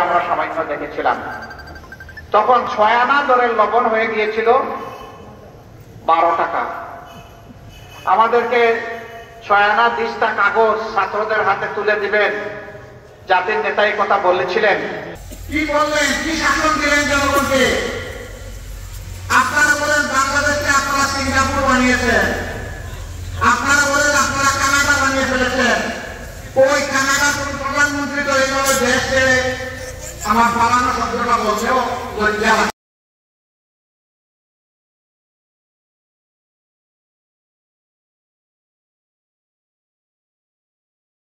আমরা সামান্য দেখেছিলাম, তখন 6 আনা দরের লবণ হয়ে গিয়েছিল 12 টাকা। আমাদেরকে 6 আনা 10টা কাগজ ছাত্রদের হাতে তুলে দিবেন, জাতির নেতা এই কথা বলেছিলেন। কি বললেন, কি শাসন দিলেন জনগণকে? আপনারা বলেন বাংলাদেশকে আপনারা সিঙ্গাপুর বানিয়েছেন, আপনারা বলেন আপনারা কানাডা বানিয়ে ফেলেছেন। ওই কানাডার কোন প্রধানমন্ত্রী তো এইভাবে দেশ ছেড়ে আমার পালানো শব্দটা বলছেও লজ্জা